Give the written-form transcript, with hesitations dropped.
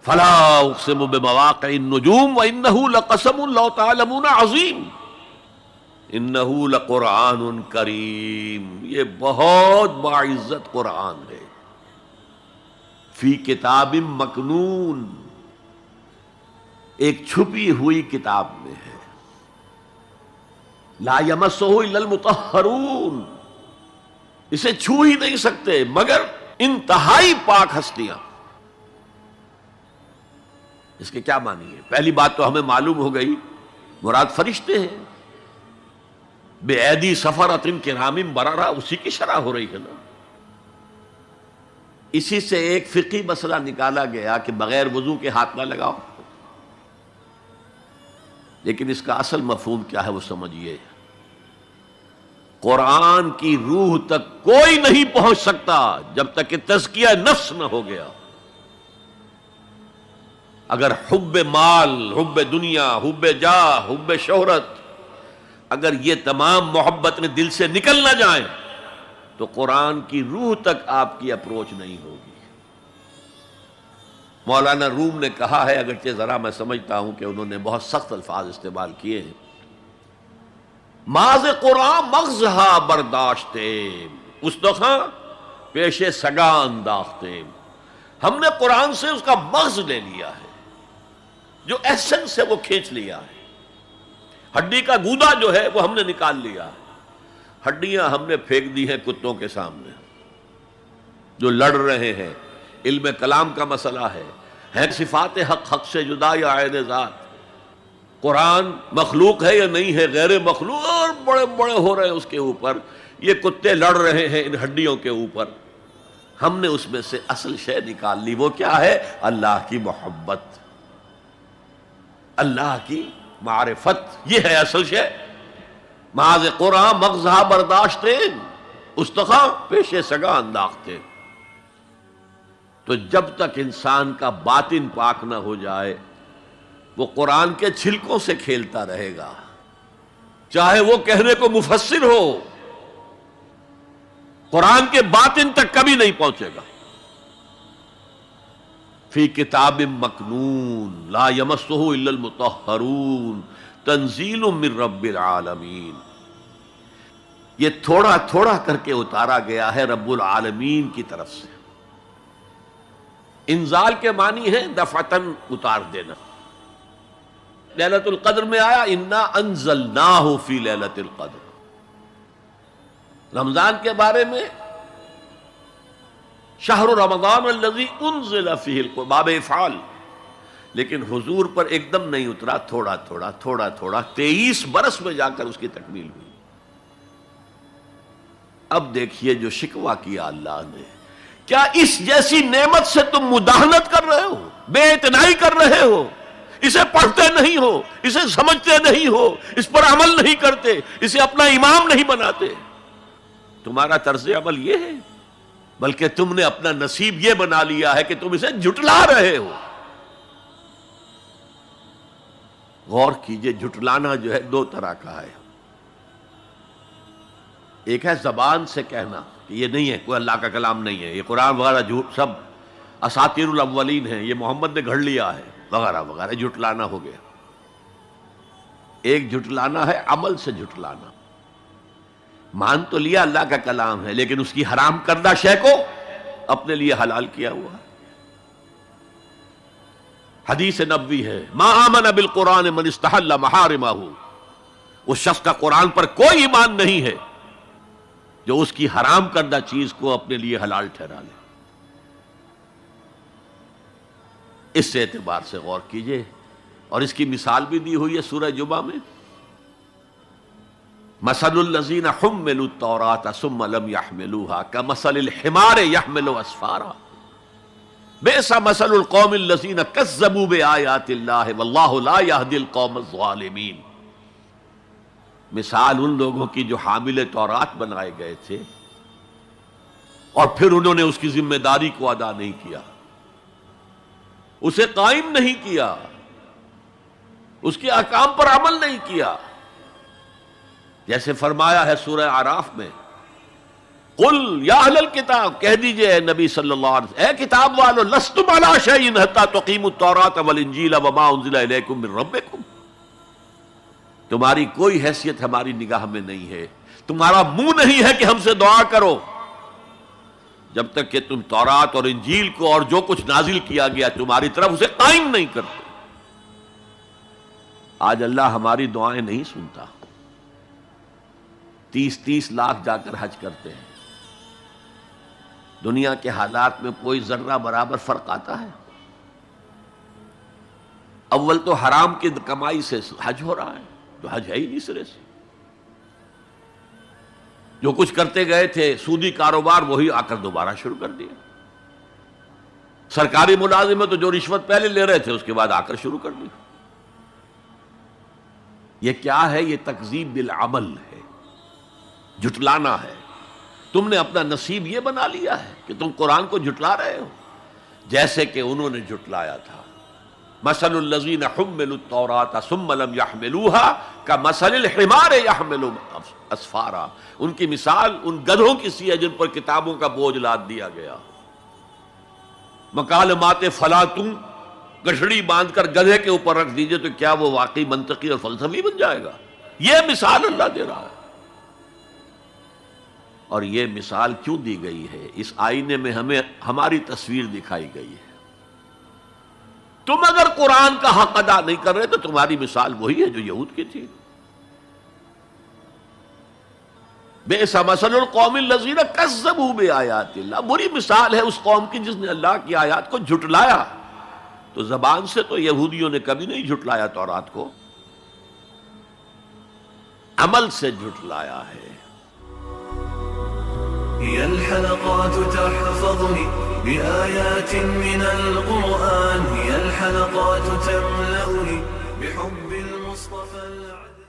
فلا اقسم بمواقع النجوم وانه لقسم لو تعلمون عظیم انه لقرآن کریم، یہ بہت باعزت قرآن ہے، فی کتاب مکنون، ایک چھپی ہوئی کتاب میں ہے، لا یمسہ الا المطہرون، اسے چھو ہی نہیں سکتے مگر انتہائی پاک ہستیاں۔ اس کے کیا معنی ہے؟ پہلی بات تو ہمیں معلوم ہو گئی، مراد فرشتے ہیں، بے ایدی سفرۃ کرام بررہ، اسی کی شرح ہو رہی ہے نا۔ اسی سے ایک فقہی مسئلہ نکالا گیا کہ بغیر وضو کے ہاتھ نہ لگاؤ، لیکن اس کا اصل مفہوم کیا ہے وہ سمجھیے۔ قرآن کی روح تک کوئی نہیں پہنچ سکتا جب تک کہ تزکیہ نفس نہ ہو گیا۔ اگر حب مال، حب دنیا، حب جاہ، حب شہرت، اگر یہ تمام محبتیں دل سے نکل نہ جائیں تو قرآن کی روح تک آپ کی اپروچ نہیں ہوگی۔ مولانا روم نے کہا ہے، اگرچہ ذرا میں سمجھتا ہوں کہ انہوں نے بہت سخت الفاظ استعمال کیے ہیں، ماز قرآن مغزہا برداشتے استخاں پیش سگاں انداختے، ہم نے قرآن سے اس کا مغز لے لیا ہے، جو ایسنس ہے وہ کھینچ لیا ہے، ہڈی کا گودا جو ہے وہ ہم نے نکال لیا ہے، ہڈیاں ہم نے پھینک دی ہیں کتوں کے سامنے جو لڑ رہے ہیں۔ علم کلام کا مسئلہ ہے صفات حق حق سے جدا یا عین ذات، قرآن مخلوق ہے یا نہیں ہے، غیر مخلوق، اور بڑے بڑے ہو رہے ہیں اس کے اوپر، یہ کتے لڑ رہے ہیں ان ہڈیوں کے اوپر۔ ہم نے اس میں سے اصل شے نکال لی، وہ کیا ہے؟ اللہ کی محبت، اللہ کی معرفت، یہ ہے اصل شے۔ ماذ قرآن مغزہ برداشتے استخاں پیش سگاں انداختے۔ تو جب تک انسان کا باطن پاک نہ ہو جائے وہ قرآن کے چھلکوں سے کھیلتا رہے گا، چاہے وہ کہنے کو مفسر ہو، قرآن کے باطن تک کبھی نہیں پہنچے گا۔ فی کتاب مکنون لا یمسہ الا المطہرون تنزیل من رب العالمین، یہ تھوڑا تھوڑا کر کے اتارا گیا ہے رب العالمین کی طرف سے۔ انزال کے معنی ہے دفعتاً اتار دینا۔ لیلۃ القدر میں آیا انا انزلناہ فی لیلۃ القدر، رمضان کے بارے میں شہر رمضان الذی انزل فیہ القرآن، باب افعال، لیکن حضور پر ایک دم نہیں اترا، تھوڑا تھوڑا تھوڑا تھوڑا 23 برس میں جا کر اس کی تکمیل ہوئی۔ اب دیکھیے جو شکوہ کیا اللہ نے، کیا اس جیسی نعمت سے تم مداہنت کر رہے ہو، بے اعتنائی کر رہے ہو، اسے پڑھتے نہیں ہو، اسے سمجھتے نہیں ہو، اس پر عمل نہیں کرتے، اسے اپنا امام نہیں بناتے؟ تمہارا طرز عمل یہ ہے، بلکہ تم نے اپنا نصیب یہ بنا لیا ہے کہ تم اسے جھٹلا رہے ہو۔ غور کیجئے، جھٹلانا جو ہے دو طرح کا ہے، ایک ہے زبان سے کہنا کہ یہ نہیں ہے، کوئی اللہ کا کلام نہیں ہے، یہ قرآن وغیرہ جھوٹ، سب اساطیر الاولین ہیں، یہ محمد نے گھڑ لیا ہے وغیرہ وغیرہ، جھٹلانا ہو گیا۔ ایک جھٹلانا ہے عمل سے جھٹلانا، مان تو لیا اللہ کا کلام ہے لیکن اس کی حرام کردہ شے کو اپنے لیے حلال کیا ہوا۔ حدیث نبوی ہے ما آمن بالقرآن من استحل محارمہ، اس شخص کا قرآن پر کوئی ایمان نہیں ہے جو اس کی حرام کردہ چیز کو اپنے لیے حلال ٹھہرا لے۔ اس اعتبار سے غور کیجئے، اور اس کی مثال بھی دی ہوئی ہے سورہ جمعہ میں، مثل الذین حملوا التوراۃ ثم لم يحملوها كمثل الحمار يحمل اسفارا بئس مثل القوم الذین کذبوا بآیات اللہ واللہ لا يهدی القوم الظالمین۔ مثال ان لوگوں کی جو حامل تورات بنائے گئے تھے اور پھر انہوں نے اس کی ذمہ داری کو ادا نہیں کیا، اسے قائم نہیں کیا، اس کے احکام پر عمل نہیں کیا۔ جیسے فرمایا ہے سورہ اعراف میں قل یا اہل الکتاب، کہہ دیجئے اے نبی صلی اللہ علیہ وسلم، اے کتاب والو، لستم علی شیء حتی تقیموا التوراۃ والانجیل وما انزل الیکم من ربکم، تمہاری کوئی حیثیت ہماری نگاہ میں نہیں ہے، تمہارا منہ نہیں ہے کہ ہم سے دعا کرو جب تک کہ تم تورات اور انجیل کو اور جو کچھ نازل کیا گیا تمہاری طرف اسے قائم نہیں کرتے۔ آج اللہ ہماری دعائیں نہیں سنتا، 30 لاکھ جا کر حج کرتے ہیں، دنیا کے حالات میں کوئی ذرہ برابر فرق آتا ہے؟ اول تو حرام کی کمائی سے حج ہو رہا ہے، تو حج ہے ہی نہیں سرے سے، جو کچھ کرتے گئے تھے سودی کاروبار وہی آ کر دوبارہ شروع کر دیا، سرکاری ملازم ہے تو جو رشوت پہلے لے رہے تھے اس کے بعد آ کر شروع کر دی۔ یہ کیا ہے؟ یہ تکذیب بالعمل ہے، جھٹلانا ہے۔ تم نے اپنا نصیب یہ بنا لیا ہے کہ تم قرآن کو جھٹلا رہے ہو، جیسے کہ انہوں نے جھٹلایا تھا۔ مثل الذین حملوا التوراۃ ثم لم يحملوها كمثل الحمار يحمل اسفارا، ان کی مثال ان گدھوں کی سی ہے جن پر کتابوں کا بوجھ لاد دیا گیا۔ مکالمات فلاطوں، گٹھڑی باندھ کر گدھے کے اوپر رکھ دیجئے تو کیا وہ واقعی منطقی اور فلسفی بن جائے گا؟ یہ مثال اللہ دے رہا ہے۔ اور یہ مثال کیوں دی گئی ہے؟ اس آئینے میں ہمیں ہماری تصویر دکھائی گئی ہے۔ تم اگر قرآن کا حق ادا نہیں کر رہے تو تمہاری مثال وہی ہے جو یہود کی تھی۔ بئس مثل القوم الذین کذبوا بآیات اللہ، بری مثال ہے اس قوم کی جس نے اللہ کی آیات کو جھٹلایا۔ تو زبان سے تو یہودیوں نے کبھی نہیں جھٹلایا تورات کو، عمل سے جھٹلایا ہے۔ هي الحلقات تحفظني بآيات من القرآن، هي الحلقات تملأني بحب المصطفى العدنان.